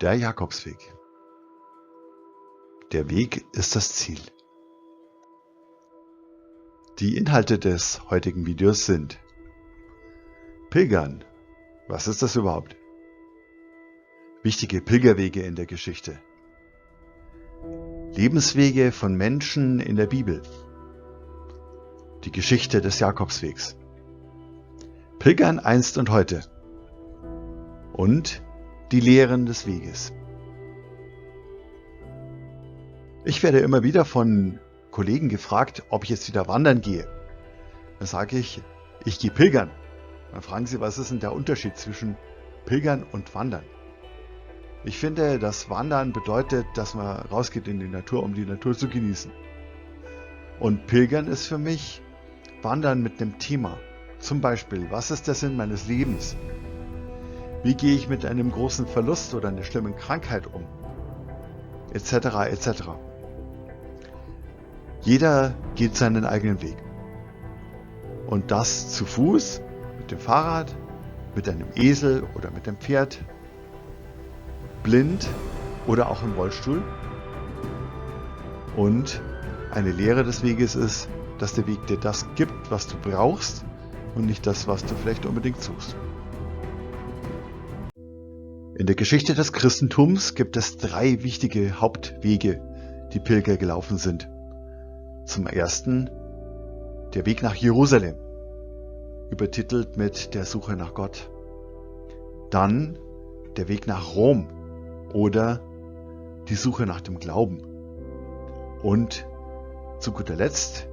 Der Jakobsweg. Der Weg ist das Ziel. Die Inhalte des heutigen Videos sind: Pilgern. Was ist das überhaupt? Wichtige Pilgerwege in der Geschichte. Lebenswege von Menschen in der Bibel. Die Geschichte des Jakobswegs. Pilgern einst und heute. Und die Lehren des Weges. Ich werde immer wieder von Kollegen gefragt, ob ich jetzt wieder wandern gehe. Dann sage ich, ich gehe pilgern. Dann fragen sie, was ist denn der Unterschied zwischen Pilgern und Wandern? Ich finde, das Wandern bedeutet, dass man rausgeht in die Natur, um die Natur zu genießen. Und Pilgern ist für mich Wandern mit einem Thema. Zum Beispiel, was ist der Sinn meines Lebens? Wie gehe ich mit einem großen Verlust oder einer schlimmen Krankheit um? Etc. etc. Jeder geht seinen eigenen Weg. Und das zu Fuß, mit dem Fahrrad, mit einem Esel oder mit dem Pferd, blind oder auch im Rollstuhl. Und eine Lehre des Weges ist, dass der Weg dir das gibt, was du brauchst und nicht das, was du vielleicht unbedingt suchst. In der Geschichte des Christentums gibt es 3 wichtige Hauptwege, die Pilger gelaufen sind. Zum ersten der Weg nach Jerusalem, übertitelt mit der Suche nach Gott. Dann der Weg nach Rom oder die Suche nach dem Glauben. Und zu guter Letzt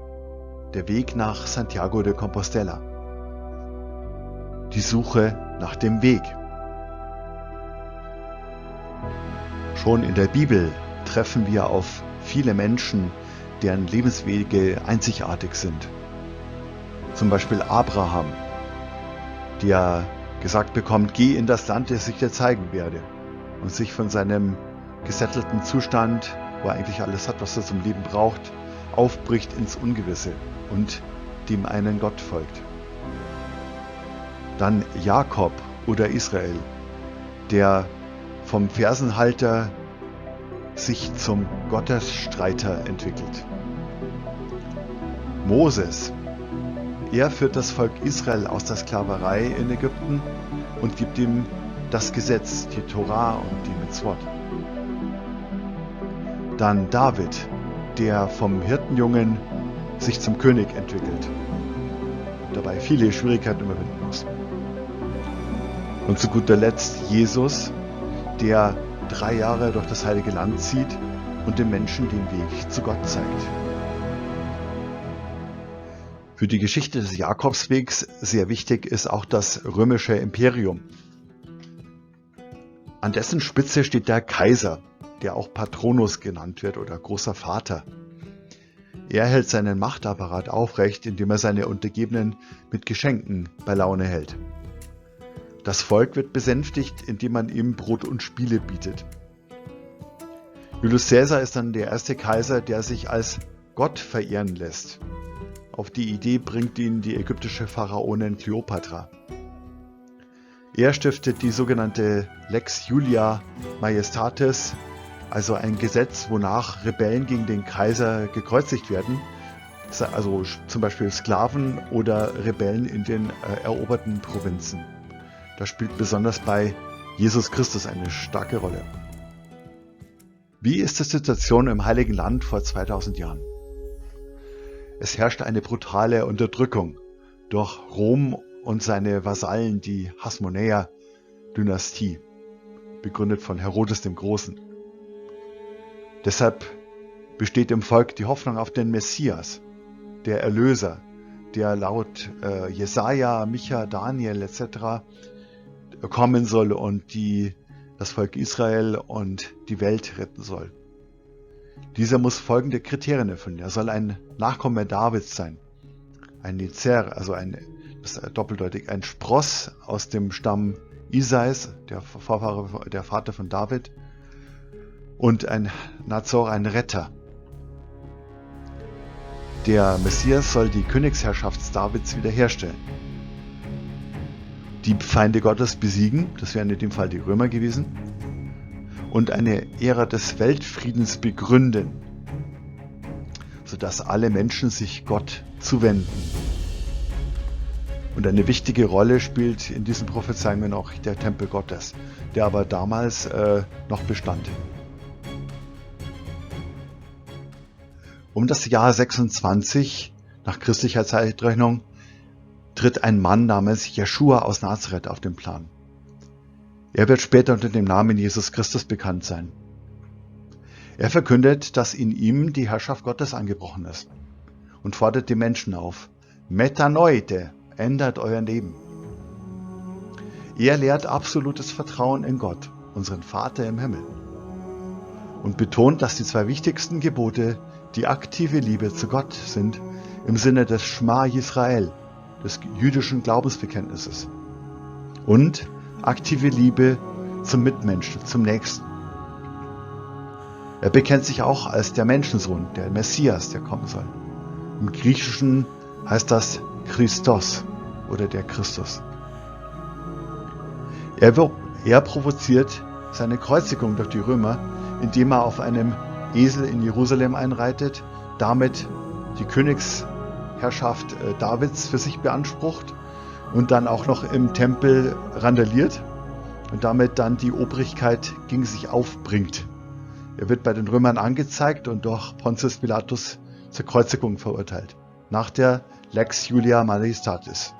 der Weg nach Santiago de Compostela, die Suche nach dem Weg. Schon in der Bibel treffen wir auf viele Menschen, deren Lebenswege einzigartig sind. Zum Beispiel Abraham, der gesagt bekommt, geh in das Land, das ich dir zeigen werde, und sich von seinem gesettelten Zustand, wo er eigentlich alles hat, was er zum Leben braucht, aufbricht ins Ungewisse und dem einen Gott folgt. Dann Jakob oder Israel, der vom Fersenhalter sich zum Gottesstreiter entwickelt. Moses, er führt das Volk Israel aus der Sklaverei in Ägypten und gibt ihm das Gesetz, die Torah und die Mitzvot. Dann David, der vom Hirtenjungen sich zum König entwickelt und dabei viele Schwierigkeiten überwinden muss. Und zu guter Letzt Jesus, der 3 Jahre durch das Heilige Land zieht und den Menschen den Weg zu Gott zeigt. Für die Geschichte des Jakobswegs sehr wichtig ist auch das römische Imperium. An dessen Spitze steht der Kaiser, der auch Patronus genannt wird oder großer Vater. Er hält seinen Machtapparat aufrecht, indem er seine Untergebenen mit Geschenken bei Laune hält. Das Volk wird besänftigt, indem man ihm Brot und Spiele bietet. Julius Caesar ist dann der erste Kaiser, der sich als Gott verehren lässt. Auf die Idee bringt ihn die ägyptische Pharaonin Kleopatra. Er stiftet die sogenannte Lex Julia Majestatis, also ein Gesetz, wonach Rebellen gegen den Kaiser gekreuzigt werden, also zum Beispiel Sklaven oder Rebellen in den eroberten Provinzen. Das spielt besonders bei Jesus Christus eine starke Rolle. Wie ist die Situation im Heiligen Land vor 2000 Jahren? Es herrscht eine brutale Unterdrückung durch Rom und seine Vasallen, die Hasmonäer-Dynastie, begründet von Herodes dem Großen. Deshalb besteht im Volk die Hoffnung auf den Messias, der Erlöser, der laut Jesaja, Micha, Daniel etc. kommen soll und das Volk Israel und die Welt retten soll. Dieser muss folgende Kriterien erfüllen. Er soll ein Nachkomme Davids sein, ein Nezer, also das ist doppeldeutig, ein Spross aus dem Stamm Isais, der Vater von David, und ein Nazor, ein Retter. Der Messias soll die Königsherrschaft Davids wiederherstellen. Die Feinde Gottes besiegen, das wären in dem Fall die Römer gewesen, und eine Ära des Weltfriedens begründen, sodass alle Menschen sich Gott zuwenden. Und eine wichtige Rolle spielt in diesen Prophezeiungen auch der Tempel Gottes, der aber damals noch bestand. Um das Jahr 26 nach christlicher Zeitrechnung tritt ein Mann namens Jeschua aus Nazareth auf den Plan. Er wird später unter dem Namen Jesus Christus bekannt sein. Er verkündet, dass in ihm die Herrschaft Gottes angebrochen ist und fordert die Menschen auf: Metanoite, ändert euer Leben. Er lehrt absolutes Vertrauen in Gott, unseren Vater im Himmel, und betont, dass die zwei wichtigsten Gebote die aktive Liebe zu Gott sind im Sinne des Schma Yisrael, des jüdischen Glaubensbekenntnisses, und aktive Liebe zum Mitmenschen, zum Nächsten. Er bekennt sich auch als der Menschensohn, der Messias, der kommen soll. Im Griechischen heißt das Christos oder der Christus. Er provoziert seine Kreuzigung durch die Römer, indem er auf einem Esel in Jerusalem einreitet, damit die Königsherrschaft Davids für sich beansprucht und dann auch noch im Tempel randaliert und damit dann die Obrigkeit gegen sich aufbringt. Er wird bei den Römern angezeigt und durch Pontius Pilatus zur Kreuzigung verurteilt, nach der Lex Julia Majestatis.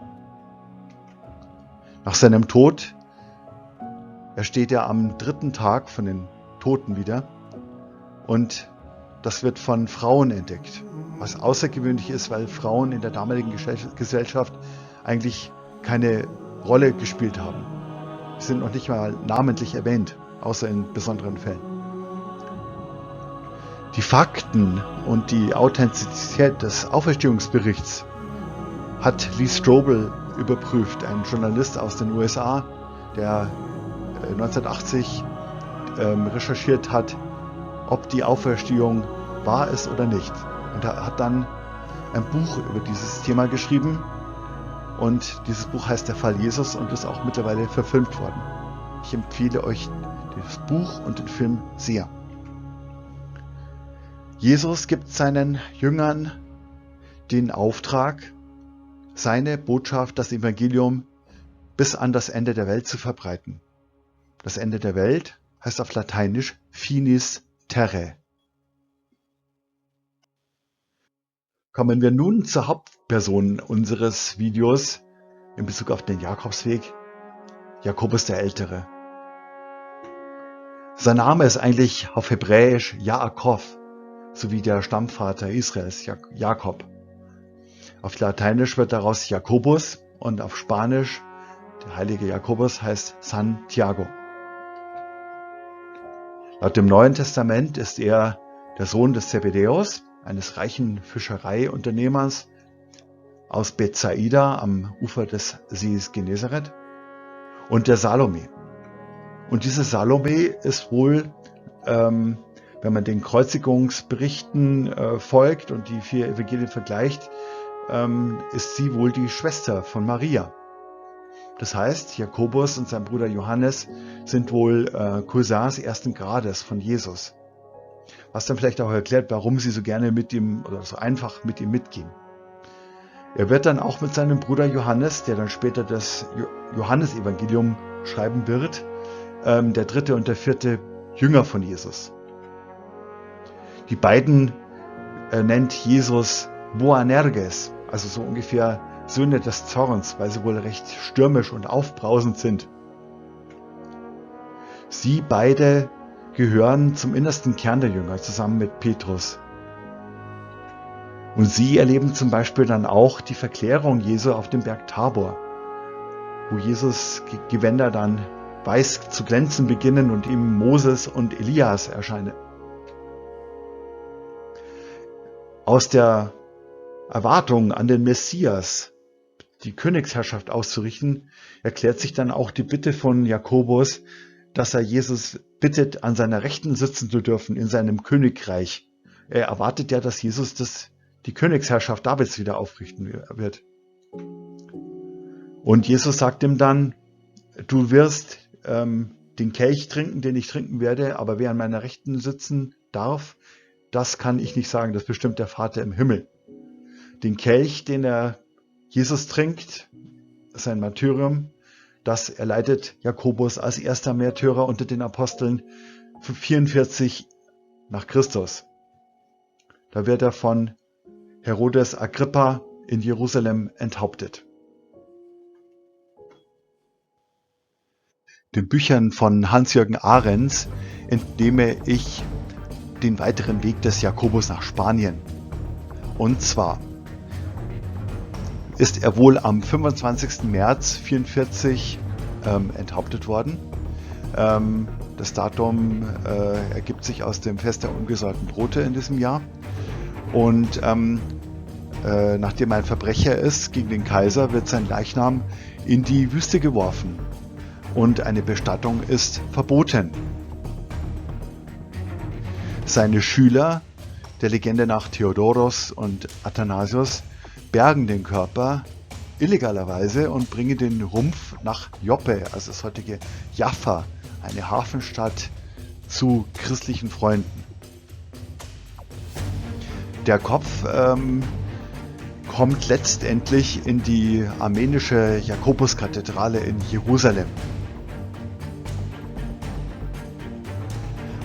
Nach seinem Tod ersteht er am 3. Tag von den Toten wieder, und das wird von Frauen entdeckt, was außergewöhnlich ist, weil Frauen in der damaligen Gesellschaft eigentlich keine Rolle gespielt haben. Sie sind noch nicht mal namentlich erwähnt, außer in besonderen Fällen. Die Fakten und die Authentizität des Auferstehungsberichts hat Lee Strobel überprüft, ein Journalist aus den USA, der 1980 recherchiert hat, ob die Auferstehung wahr ist oder nicht. Und er hat dann ein Buch über dieses Thema geschrieben, und dieses Buch heißt Der Fall Jesus und ist auch mittlerweile verfilmt worden. Ich empfehle euch das Buch und den Film sehr. Jesus gibt seinen Jüngern den Auftrag, seine Botschaft, das Evangelium, bis an das Ende der Welt zu verbreiten. Das Ende der Welt heißt auf Lateinisch Finis Terrae. Kommen wir nun zur Hauptperson unseres Videos in Bezug auf den Jakobsweg, Jakobus der Ältere. Sein Name ist eigentlich auf Hebräisch Yaakov, sowie der Stammvater Israels, Jakob. Auf Lateinisch wird daraus Jakobus und auf Spanisch, der heilige Jakobus, heißt Santiago. Laut dem Neuen Testament ist er der Sohn des Zebedäus, eines reichen Fischereiunternehmers aus Bethsaida am Ufer des Sees Genezareth, und der Salome. Und diese Salome ist wohl, wenn man den Kreuzigungsberichten folgt und die 4 Evangelien vergleicht, ist sie wohl die Schwester von Maria. Das heißt, Jakobus und sein Bruder Johannes sind wohl Cousins ersten Grades von Jesus. Was dann vielleicht auch erklärt, warum sie so gerne mit ihm oder so einfach mit ihm mitgehen. Er wird dann auch mit seinem Bruder Johannes, der dann später das Johannesevangelium schreiben wird, der 3. und der 4. Jünger von Jesus. Die beiden nennt Jesus Boanerges, also so ungefähr Söhne des Zorns, weil sie wohl recht stürmisch und aufbrausend sind. Sie beide gehören zum innersten Kern der Jünger, zusammen mit Petrus. Und sie erleben zum Beispiel dann auch die Verklärung Jesu auf dem Berg Tabor, wo Jesus Gewänder dann weiß zu glänzen beginnen und ihm Moses und Elias erscheinen. Aus der Erwartung an den Messias, die Königsherrschaft auszurichten, erklärt sich dann auch die Bitte von Jakobus, dass er Jesus bittet, an seiner Rechten sitzen zu dürfen in seinem Königreich. Er erwartet ja, dass Jesus die Königsherrschaft Davids wieder aufrichten wird. Und Jesus sagt ihm dann, du wirst den Kelch trinken, den ich trinken werde, aber wer an meiner Rechten sitzen darf, das kann ich nicht sagen, das bestimmt der Vater im Himmel. Den Kelch, den Jesus trinkt, sein Martyrium, das erleidet Jakobus als erster Märtyrer unter den Aposteln 44 nach Christus. Da wird er von Herodes Agrippa in Jerusalem enthauptet. Den Büchern von Hans-Jürgen Ahrens entnehme ich den weiteren Weg des Jakobus nach Spanien. Und zwar ist er wohl am 25. März 44 enthauptet worden. Das Datum ergibt sich aus dem Fest der ungesäuerten Brote in diesem Jahr. Und nachdem er ein Verbrecher ist gegen den Kaiser, wird sein Leichnam in die Wüste geworfen. Und eine Bestattung ist verboten. Seine Schüler, der Legende nach Theodoros und Athanasius, bergen den Körper illegalerweise und bringen den Rumpf nach Joppe, also das heutige Jaffa, eine Hafenstadt, zu christlichen Freunden. Der Kopf kommt letztendlich in die armenische Jakobuskathedrale in Jerusalem.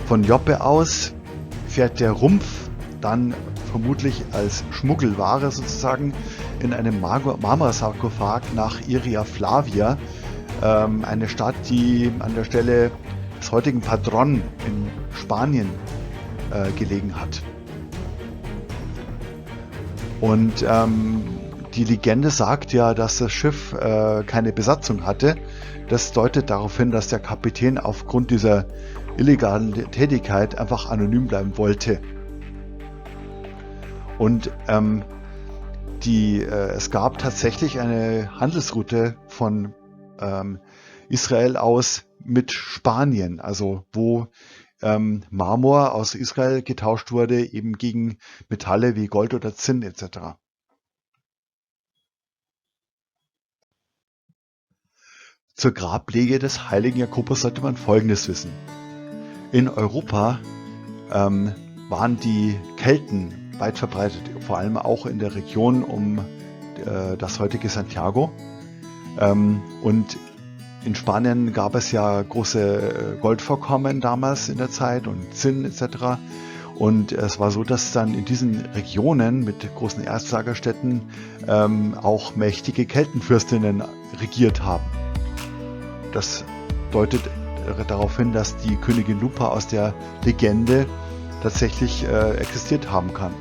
Von Joppe aus fährt der Rumpf dann vermutlich als Schmuggelware sozusagen in einem Marmorsarkophag nach Iria Flavia, eine Stadt, die an der Stelle des heutigen Padrón in Spanien gelegen hat. Und die Legende sagt ja, dass das Schiff keine Besatzung hatte. Das deutet darauf hin, dass der Kapitän aufgrund dieser illegalen Tätigkeit einfach anonym bleiben wollte. Und es gab tatsächlich eine Handelsroute von Israel aus mit Spanien, also wo Marmor aus Israel getauscht wurde, eben gegen Metalle wie Gold oder Zinn etc. Zur Grablege des heiligen Jakobus sollte man Folgendes wissen. In Europa waren die Kelten weit verbreitet, vor allem auch in der Region um das heutige Santiago. Und in Spanien gab es ja große Goldvorkommen damals in der Zeit und Zinn etc. Und es war so, dass dann in diesen Regionen mit großen Erzlagerstätten auch mächtige Keltenfürstinnen regiert haben. Das deutet darauf hin, dass die Königin Lupa aus der Legende tatsächlich existiert haben kann.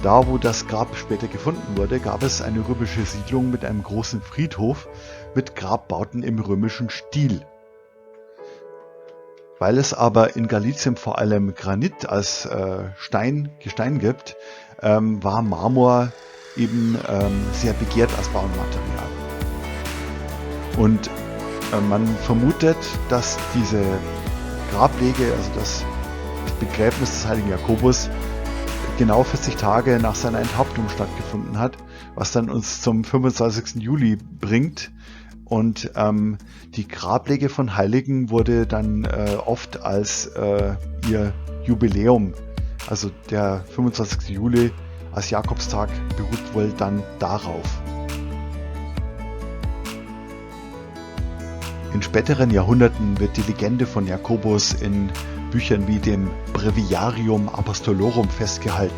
Da, wo das Grab später gefunden wurde, gab es eine römische Siedlung mit einem großen Friedhof mit Grabbauten im römischen Stil. Weil es aber in Galizien vor allem Granit als Gestein gibt, war Marmor eben sehr begehrt als Baumaterial. Und man vermutet, dass diese Grablege, also das Begräbnis des heiligen Jakobus, genau 40 Tage nach seiner Enthauptung stattgefunden hat, was dann uns zum 25. Juli bringt. Und die Grablege von Heiligen wurde dann oft als ihr Jubiläum, also der 25. Juli als Jakobstag, beruht wohl dann darauf. In späteren Jahrhunderten wird die Legende von Jakobus in Büchern wie dem Breviarium Apostolorum festgehalten.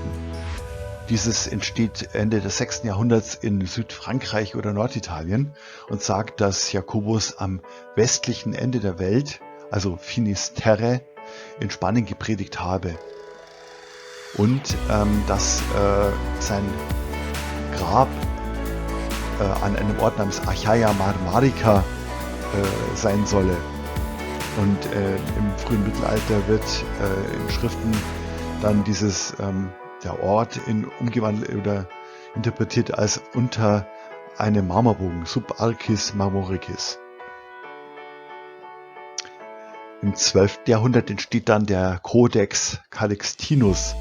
Dieses entsteht Ende des 6. Jahrhunderts in Südfrankreich oder Norditalien und sagt, dass Jakobus am westlichen Ende der Welt, also Finisterre, in Spanien gepredigt habe. Und dass sein Grab an einem Ort namens Achaia Marmarica sein solle. Und im frühen Mittelalter wird in Schriften dann der Ort umgewandelt oder interpretiert als unter einem Marmorbogen, sub arcis marmoricis. Im 12. Jahrhundert entsteht dann der Codex Calixtinus.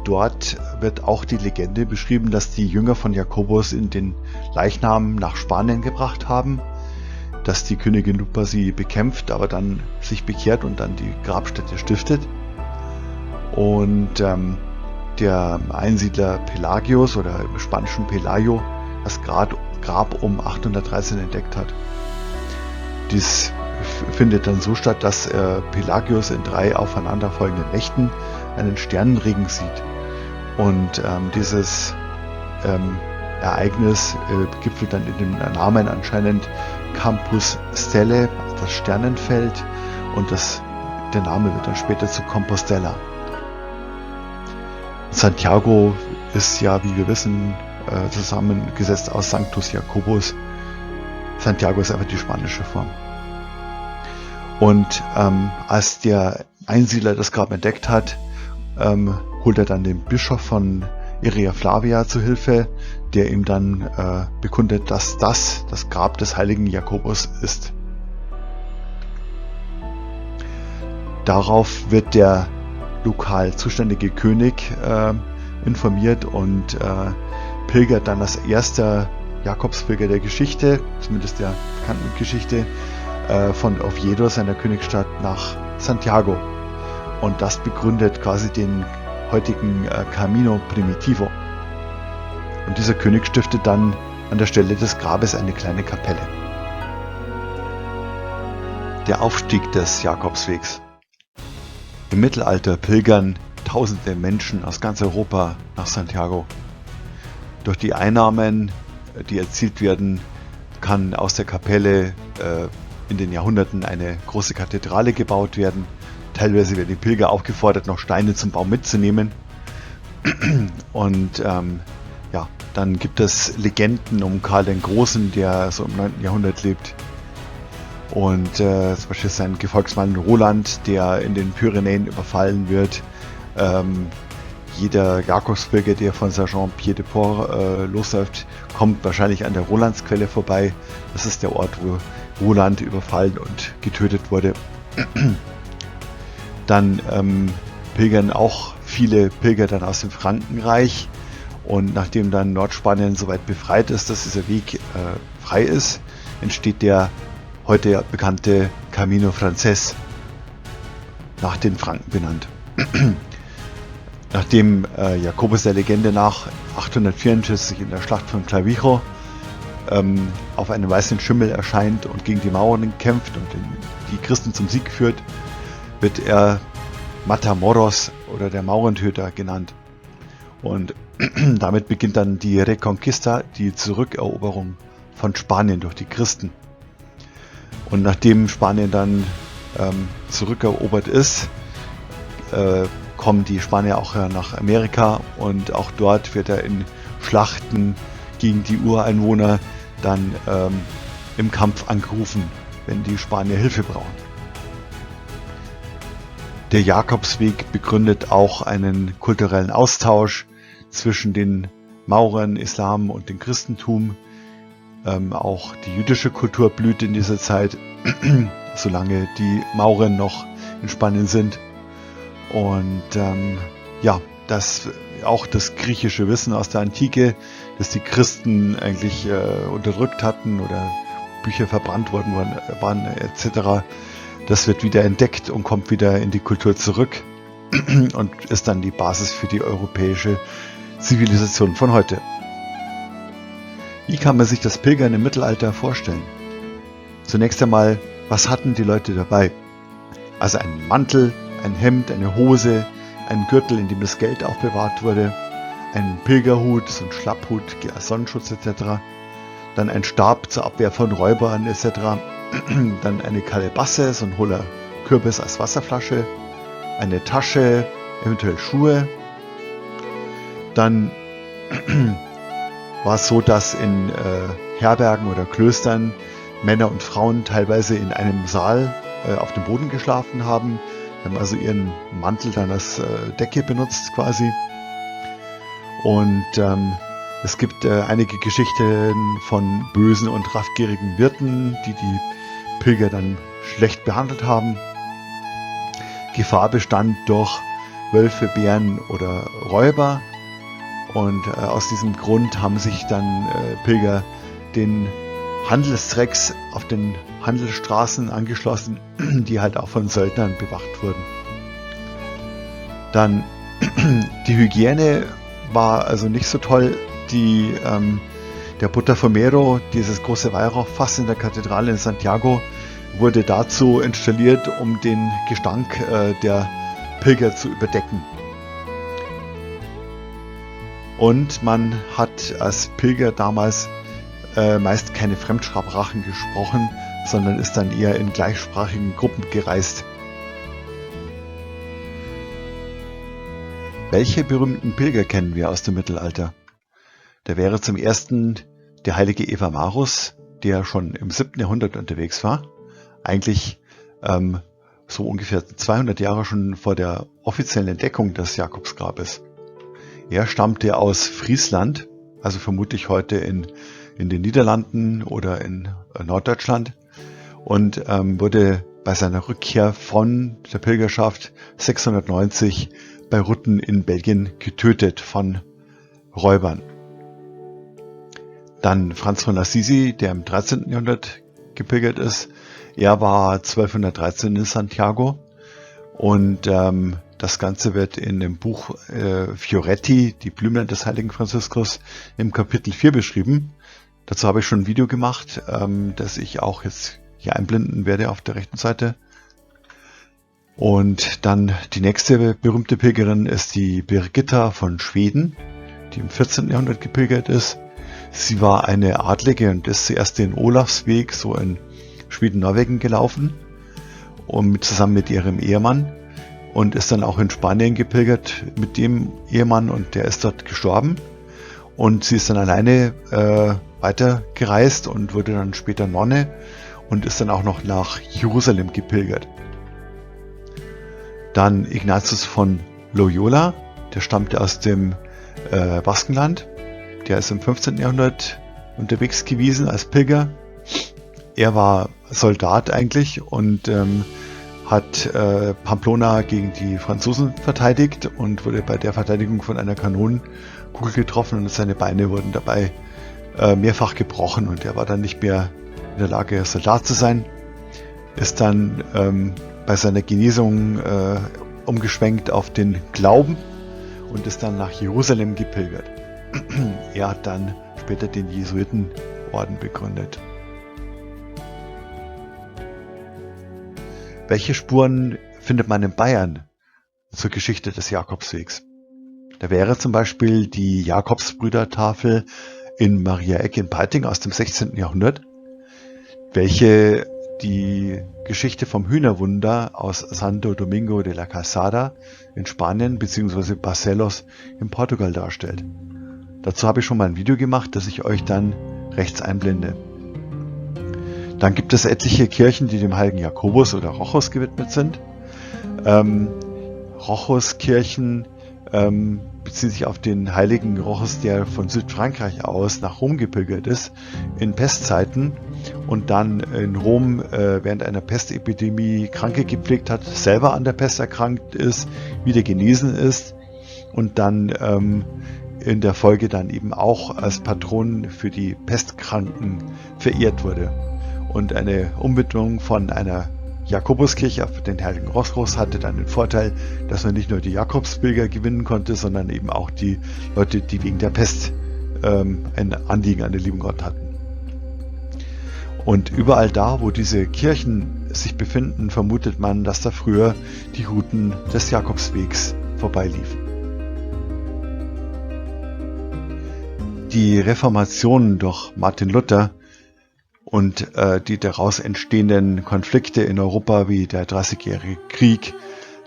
Dort wird auch die Legende beschrieben, dass die Jünger von Jakobus in den Leichnam nach Spanien gebracht haben. dass die Königin Lupa sie bekämpft, aber dann sich bekehrt und dann die Grabstätte stiftet. Und der Einsiedler Pelagius oder im Spanischen Pelayo das Grab um 813 entdeckt hat. Dies findet dann so statt, dass Pelagius in 3 aufeinanderfolgenden Nächten einen Sternenregen sieht. Und dieses Ereignis gipfelt dann in dem Namen anscheinend Campus Stellae, das Sternenfeld, und der Name wird dann später zu Compostela. Santiago ist ja, wie wir wissen, zusammengesetzt aus Sanctus Jacobus. Santiago ist einfach die spanische Form. Und als der Einsiedler das Grab entdeckt hat, holt er dann den Bischof von Iria Flavia zu Hilfe, der ihm dann bekundet, dass das Grab des heiligen Jakobus ist. Darauf wird der lokal zuständige König informiert und pilgert dann als erster Jakobspilger der Geschichte, zumindest der bekannten Geschichte, von Oviedo, seiner Königsstadt, nach Santiago. Und das begründet quasi den heutigen Camino Primitivo. Und dieser König stiftet dann an der Stelle des Grabes eine kleine Kapelle. Der Aufstieg des Jakobswegs. Im Mittelalter pilgern tausende Menschen aus ganz Europa nach Santiago. Durch die Einnahmen, die erzielt werden, kann aus der Kapelle in den Jahrhunderten eine große Kathedrale gebaut werden. Teilweise werden die Pilger aufgefordert, noch Steine zum Bau mitzunehmen. Und dann gibt es Legenden um Karl den Großen, der so im 9. Jahrhundert lebt. Und zum Beispiel sein Gefolgsmann Roland, der in den Pyrenäen überfallen wird. Jeder Jakobspilger, der von Saint-Jean-Pied-de-Port losläuft, kommt wahrscheinlich an der Rolandsquelle vorbei. Das ist der Ort, wo Roland überfallen und getötet wurde. Dann pilgern auch viele Pilger dann aus dem Frankenreich. Und nachdem dann Nordspanien soweit befreit ist, dass dieser Weg frei ist, entsteht der heute bekannte Camino Frances, nach den Franken benannt. Nachdem Jakobus der Legende nach 844 in der Schlacht von Clavijo auf einem weißen Schimmel erscheint und gegen die Mauren kämpft und die Christen zum Sieg führt, wird er Matamoros oder der Maurentöter genannt. Und damit beginnt dann die Reconquista, die Zurückeroberung von Spanien durch die Christen. Und nachdem Spanien dann zurückerobert ist, kommen die Spanier auch nach Amerika und auch dort wird er in Schlachten gegen die Ureinwohner dann im Kampf angerufen, wenn die Spanier Hilfe brauchen. Der Jakobsweg begründet auch einen kulturellen Austausch zwischen den Maurern, Islam und dem Christentum. Auch die jüdische Kultur blüht in dieser Zeit, solange die Mauren noch in Spanien sind. Und auch das griechische Wissen aus der Antike, dass die Christen eigentlich unterdrückt hatten oder Bücher verbrannt worden waren etc., das wird wieder entdeckt und kommt wieder in die Kultur zurück und ist dann die Basis für die europäische Zivilisation von heute. Wie kann man sich das Pilgern im Mittelalter vorstellen? Zunächst einmal, was hatten die Leute dabei? Also einen Mantel, ein Hemd, eine Hose, einen Gürtel, in dem das Geld aufbewahrt wurde, einen Pilgerhut, so ein Schlapphut, Sonnenschutz etc., dann ein Stab zur Abwehr von Räubern etc., dann eine Kalebasse, so ein hohler Kürbis als Wasserflasche, eine Tasche, eventuell Schuhe. Dann war es so, dass in Herbergen oder Klöstern Männer und Frauen teilweise in einem Saal auf dem Boden geschlafen haben. Haben also ihren Mantel dann als Decke benutzt quasi. Und es gibt einige Geschichten von bösen und raffgierigen Wirten, die die Pilger dann schlecht behandelt haben. Gefahr bestand durch Wölfe, Bären oder Räuber. Und aus diesem Grund haben sich dann Pilger den Handelstrecks auf den Handelsstraßen angeschlossen, die halt auch von Söldnern bewacht wurden. Dann die Hygiene war also nicht so toll. Der Botafumeiro, dieses große Weihrauchfass in der Kathedrale in Santiago, wurde dazu installiert, um den Gestank der Pilger zu überdecken. Und man hat als Pilger damals meist keine Fremdsprachen gesprochen, sondern ist dann eher in gleichsprachigen Gruppen gereist. Welche berühmten Pilger kennen wir aus dem Mittelalter? Da wäre zum ersten der heilige Eva Marus, der schon im 7. Jahrhundert unterwegs war. Eigentlich so ungefähr 200 Jahre schon vor der offiziellen Entdeckung des Jakobsgrabes. Er stammte aus Friesland, also vermutlich heute in den Niederlanden oder in Norddeutschland, und wurde bei seiner Rückkehr von der Pilgerschaft 690 bei Rutten in Belgien getötet von Räubern. Dann Franz von Assisi, der im 13. Jahrhundert gepilgert ist. Er war 1213 in Santiago und das Ganze wird in dem Buch Fioretti, die Blumen des heiligen Franziskus, im Kapitel 4 beschrieben. Dazu habe ich schon ein Video gemacht, das ich auch jetzt hier einblenden werde auf der rechten Seite. Und dann die nächste berühmte Pilgerin ist die Birgitta von Schweden, die im 14. Jahrhundert gepilgert ist. Sie war eine Adlige und ist zuerst den Olafsweg so in Schweden-Norwegen gelaufen, zusammen mit ihrem Ehemann, und ist dann auch in Spanien gepilgert mit dem Ehemann, und der ist dort gestorben. Und sie ist dann alleine weitergereist und wurde dann später Nonne und ist dann auch noch nach Jerusalem gepilgert. Dann Ignatius von Loyola, der stammte aus dem Baskenland. Der ist im 15. Jahrhundert unterwegs gewesen als Pilger. Er war Soldat eigentlich und hat Pamplona gegen die Franzosen verteidigt und wurde bei der Verteidigung von einer Kanonenkugel getroffen, und seine Beine wurden dabei mehrfach gebrochen, und er war dann nicht mehr in der Lage, Soldat zu sein. Ist dann bei seiner Genesung umgeschwenkt auf den Glauben und ist dann nach Jerusalem gepilgert. Er hat dann später den Jesuitenorden begründet. Welche Spuren findet man in Bayern zur Geschichte des Jakobswegs? Da wäre zum Beispiel die Jakobsbrüdertafel in Mariaeck in Peiting aus dem 16. Jahrhundert, welche die Geschichte vom Hühnerwunder aus Santo Domingo de la Calzada in Spanien bzw. Barcelos in Portugal darstellt. Dazu habe ich schon mal ein Video gemacht, das ich euch dann rechts einblende. Dann gibt es etliche Kirchen, die dem heiligen Jakobus oder Rochus gewidmet sind. Rochuskirchen beziehen sich auf den heiligen Rochus, der von Südfrankreich aus nach Rom gepilgert ist in Pestzeiten und dann in Rom während einer Pestepidemie Kranke gepflegt hat, selber an der Pest erkrankt ist, wieder genesen ist und dann in der Folge dann eben auch als Patron für die Pestkranken verehrt wurde. Und eine Umwidmung von einer Jakobuskirche auf den heiligen Rochus hatte dann den Vorteil, dass man nicht nur die Jakobspilger gewinnen konnte, sondern eben auch die Leute, die wegen der Pest ein Anliegen an den lieben Gott hatten. Und überall da, wo diese Kirchen sich befinden, vermutet man, dass da früher die Routen des Jakobswegs vorbeiliefen. Die Reformation durch Martin Luther und die daraus entstehenden Konflikte in Europa wie der Dreißigjährige Krieg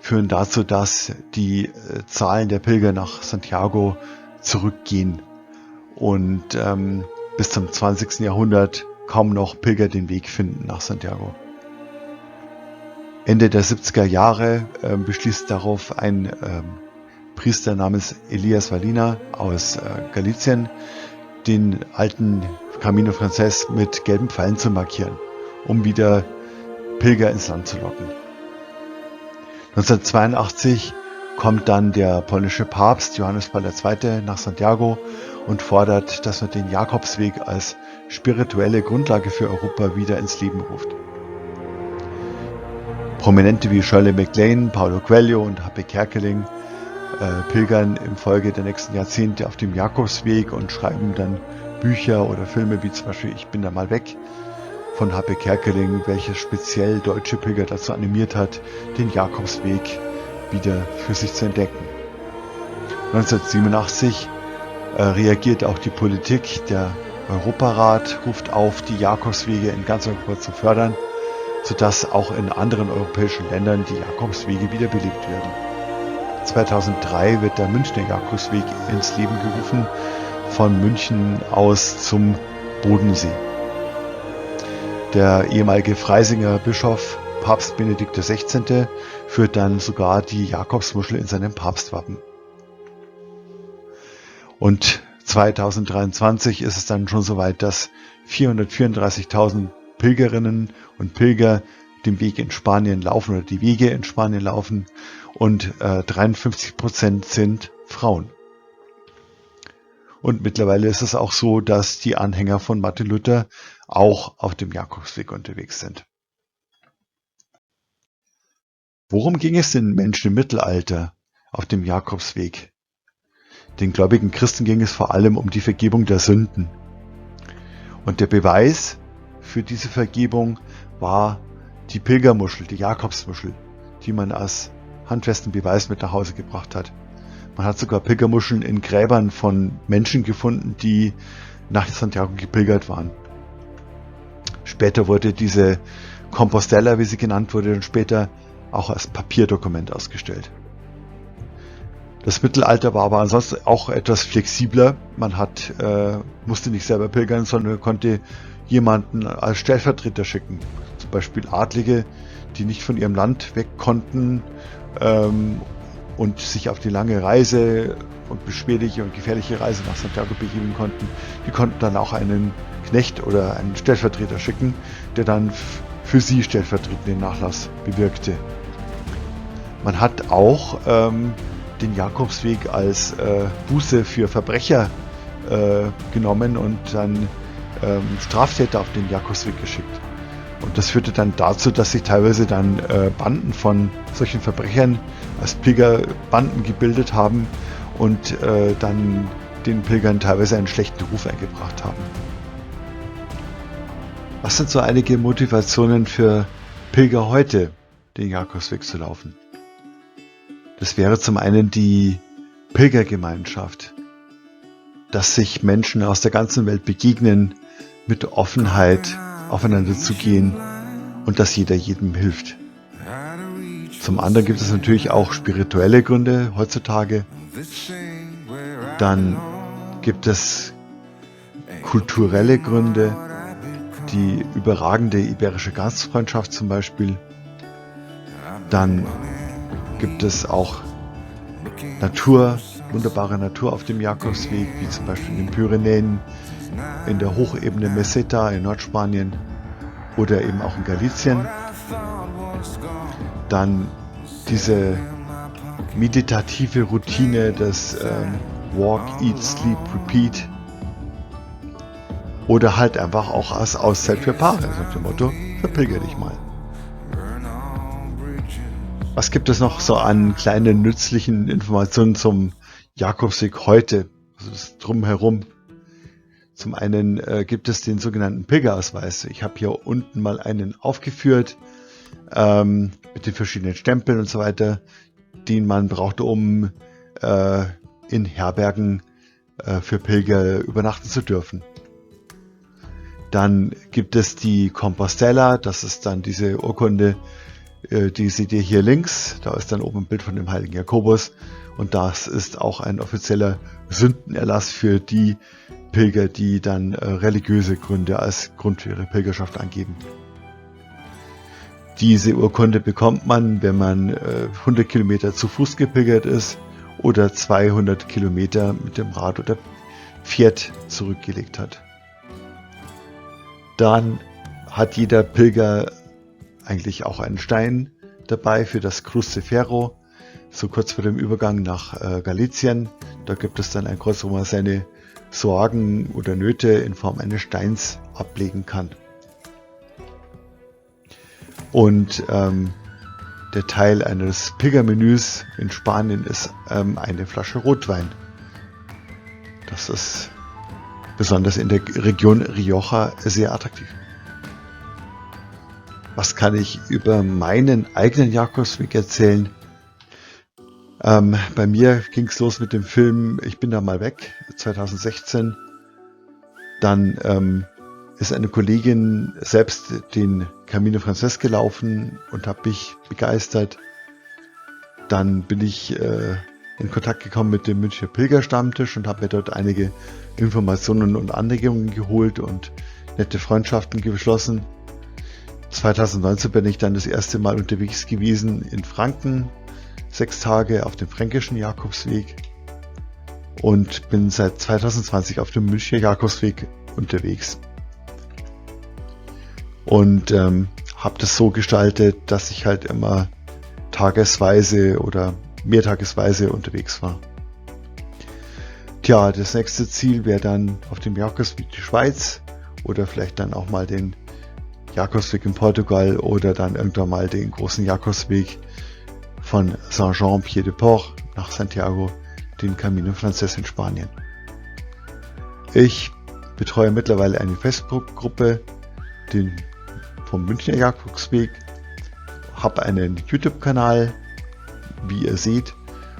führen dazu, dass die Zahlen der Pilger nach Santiago zurückgehen und bis zum 20. Jahrhundert kaum noch Pilger den Weg finden nach Santiago. Ende der 70er Jahre beschließt darauf ein Priester namens Elias Valina aus Galicien, den alten Camino Frances mit gelben Pfeilen zu markieren, um wieder Pilger ins Land zu locken. 1982 kommt dann der polnische Papst Johannes Paul II. Nach Santiago und fordert, dass man den Jakobsweg als spirituelle Grundlage für Europa wieder ins Leben ruft. Prominente wie Shirley MacLaine, Paulo Coelho und Happe Kerkeling pilgern im Folge der nächsten Jahrzehnte auf dem Jakobsweg und schreiben dann Bücher oder Filme wie zum Beispiel Ich bin da mal weg von Happe Kerkeling, welches speziell deutsche Pilger dazu animiert hat, den Jakobsweg wieder für sich zu entdecken. 1987 reagiert auch die Politik. Der Europarat ruft auf, die Jakobswege in ganz Europa zu fördern, sodass auch in anderen europäischen Ländern die Jakobswege wiederbelebt werden. 2003 wird der Münchner Jakobsweg ins Leben gerufen, von München aus zum Bodensee. Der ehemalige Freisinger Bischof Papst Benedikt XVI. Führt dann sogar die Jakobsmuschel in seinem Papstwappen. Und 2023 ist es dann schon soweit, dass 434.000 Pilgerinnen und Pilger den Weg in Spanien laufen oder die Wege in Spanien laufen und 53% sind Frauen. Und mittlerweile ist es auch so, dass die Anhänger von Martin Luther auch auf dem Jakobsweg unterwegs sind. Worum ging es den Menschen im Mittelalter auf dem Jakobsweg? Den gläubigen Christen ging es vor allem um die Vergebung der Sünden. Und der Beweis für diese Vergebung war die Pilgermuschel, die Jakobsmuschel, die man als handfesten Beweis mit nach Hause gebracht hat. Man hat sogar Pilgermuscheln in Gräbern von Menschen gefunden, die nach Santiago gepilgert waren. Später wurde diese Compostela, wie sie genannt wurde, dann später auch als Papierdokument ausgestellt. Das Mittelalter war aber ansonsten auch etwas flexibler. Man musste nicht selber pilgern, sondern konnte jemanden als Stellvertreter schicken. Zum Beispiel Adlige, die nicht von ihrem Land weg konnten und sich auf die lange Reise und beschwerliche und gefährliche Reise nach Santiago begeben konnten. Die konnten dann auch einen Knecht oder einen Stellvertreter schicken, der dann für sie stellvertretend den Nachlass bewirkte. Man hat auch den Jakobsweg als Buße für Verbrecher genommen und dann Straftäter auf den Jakobsweg geschickt. Und das führte dann dazu, dass sich teilweise dann Banden von solchen Verbrechern als Pilgerbanden gebildet haben und dann den Pilgern teilweise einen schlechten Ruf eingebracht haben. Was sind so einige Motivationen für Pilger heute, den Jakobsweg zu laufen? Das wäre zum einen die Pilgergemeinschaft, dass sich Menschen aus der ganzen Welt begegnen, mit Offenheit aufeinander zugehen und dass jeder jedem hilft. Zum anderen gibt es natürlich auch spirituelle Gründe heutzutage. Dann gibt es kulturelle Gründe, die überragende iberische Gastfreundschaft zum Beispiel. Dann gibt es auch Natur, wunderbare Natur auf dem Jakobsweg, wie zum Beispiel in den Pyrenäen, in der Hochebene Meseta in Nordspanien oder eben auch in Galicien. Dann diese meditative Routine des Walk, Eat, Sleep, Repeat. Oder halt einfach auch als Auszeit für Paare, also nach dem Motto, verpilger dich mal. Was gibt es noch so an kleinen nützlichen Informationen zum Jakobsweg heute, also das Drumherum? Zum einen gibt es den sogenannten Pilgerausweis. Ich habe hier unten mal einen aufgeführt mit den verschiedenen Stempeln und so weiter, den man braucht, um in Herbergen für Pilger übernachten zu dürfen. Dann gibt es die Compostela, das ist dann diese Urkunde, die seht ihr hier links. Da ist dann oben ein Bild von dem heiligen Jakobus und das ist auch ein offizieller Sündenerlass für die Pilger, die dann religiöse Gründe als Grund für ihre Pilgerschaft angeben. Diese Urkunde bekommt man, wenn man 100 Kilometer zu Fuß gepilgert ist oder 200 Kilometer mit dem Rad oder Pferd zurückgelegt hat. Dann hat jeder Pilger eigentlich auch einen Stein dabei für das Cruz de Ferro, so kurz vor dem Übergang nach Galicien. Da gibt es dann ein Kreuz, wo man seine Sorgen oder Nöte in Form eines Steins ablegen kann. Und der Teil eines Pilgermenüs in Spanien ist eine Flasche Rotwein. Das ist besonders in der Region Rioja sehr attraktiv. Was kann ich über meinen eigenen Jakobsweg erzählen? Bei mir ging es los mit dem Film Ich bin da mal weg, 2016. Dann ist eine Kollegin selbst den Camino Frances gelaufen und hat mich begeistert. Dann bin ich in Kontakt gekommen mit dem Münchner Pilgerstammtisch und habe mir dort einige Informationen und Anregungen geholt und nette Freundschaften geschlossen. 2019 bin ich dann das erste Mal unterwegs gewesen in Franken, 6 Tage auf dem fränkischen Jakobsweg und bin seit 2020 auf dem Münchner Jakobsweg unterwegs. Und habe das so gestaltet, dass ich halt immer tagesweise oder mehrtagesweise unterwegs war. Tja, das nächste Ziel wäre dann auf dem Jakobsweg die Schweiz oder vielleicht dann auch mal den Jakobsweg in Portugal oder dann irgendwann mal den großen Jakobsweg von Saint-Jean-Pied-de-Port nach Santiago, den Camino Frances in Spanien. Ich betreue mittlerweile eine Facebook-Gruppe, den vom Münchner Jakobsweg, habe einen YouTube-Kanal, wie ihr seht,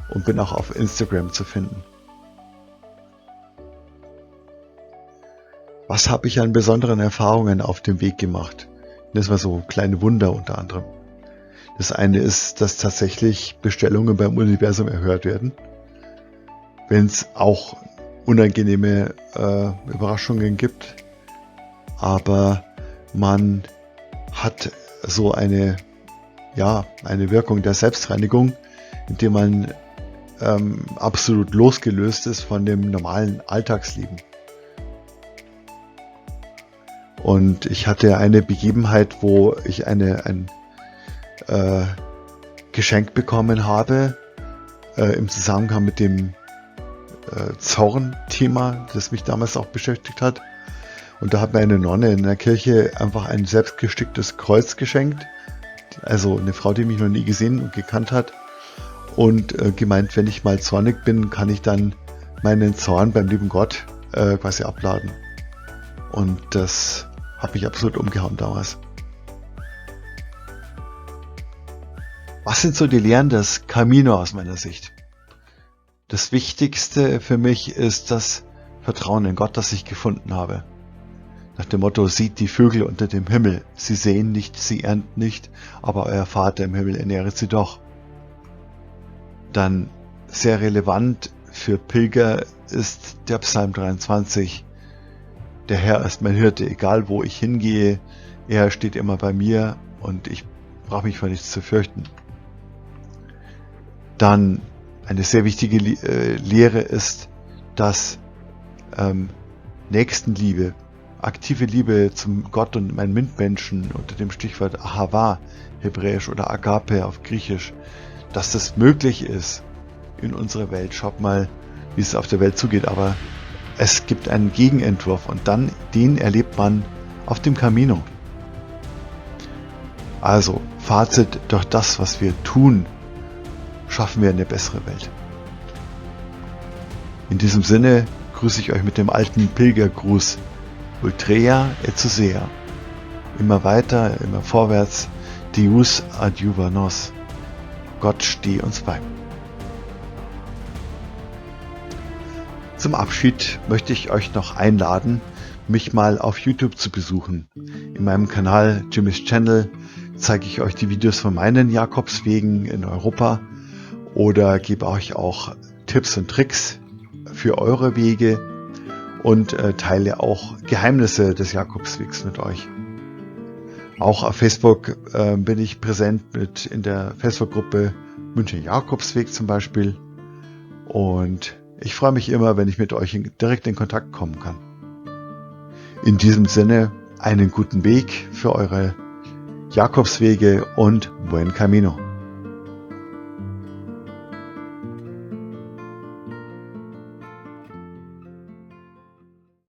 und bin auch auf Instagram zu finden. Was habe ich an besonderen Erfahrungen auf dem Weg gemacht? Das war so kleine Wunder unter anderem. Das eine ist, dass tatsächlich Bestellungen beim Universum erhört werden. Wenn es auch unangenehme Überraschungen gibt. Aber man hat so eine Wirkung der Selbstreinigung, indem man absolut losgelöst ist von dem normalen Alltagsleben. Und ich hatte eine Begebenheit, wo ich ein Geschenk bekommen habe, im Zusammenhang mit dem Zorn-Thema, das mich damals auch beschäftigt hat. Und da hat mir eine Nonne in der Kirche einfach ein selbstgesticktes Kreuz geschenkt. Also eine Frau, die mich noch nie gesehen und gekannt hat. Und gemeint, wenn ich mal zornig bin, kann ich dann meinen Zorn beim lieben Gott quasi abladen. Und das hat mich absolut umgehauen damals. Was sind so die Lehren des Camino aus meiner Sicht? Das Wichtigste für mich ist das Vertrauen in Gott, das ich gefunden habe. Nach dem Motto, sieht die Vögel unter dem Himmel, sie säen nicht, sie ernten nicht, aber euer Vater im Himmel ernähret sie doch. Dann sehr relevant für Pilger ist der Psalm 23. Der Herr ist mein Hirte, egal wo ich hingehe, er steht immer bei mir und ich brauche mich vor nichts zu fürchten. Dann eine sehr wichtige Lehre ist, dass Nächstenliebe, aktive Liebe zum Gott und meinen Mitmenschen unter dem Stichwort Ahava, hebräisch, oder Agape auf Griechisch, dass das möglich ist in unserer Welt. Schaut mal, wie es auf der Welt zugeht, aber es gibt einen Gegenentwurf und dann den erlebt man auf dem Camino. Also, Fazit, durch das, was wir tun, schaffen wir eine bessere Welt. In diesem Sinne grüße ich euch mit dem alten Pilgergruß. Ultrea et Susea. Immer weiter, immer vorwärts. Deus adiuva nos. Gott steh uns bei. Zum Abschied möchte ich euch noch einladen, mich mal auf YouTube zu besuchen. In meinem Kanal Jimmy's Channel zeige ich euch die Videos von meinen Jakobswegen in Europa oder gebe euch auch Tipps und Tricks für eure Wege und teile auch Geheimnisse des Jakobswegs mit euch. Auch auf Facebook bin ich präsent in der Facebook-Gruppe Münchner Jakobsweg zum Beispiel. Und ich freue mich immer, wenn ich mit euch direkt in Kontakt kommen kann. In diesem Sinne einen guten Weg für eure Jakobswege und Buen Camino.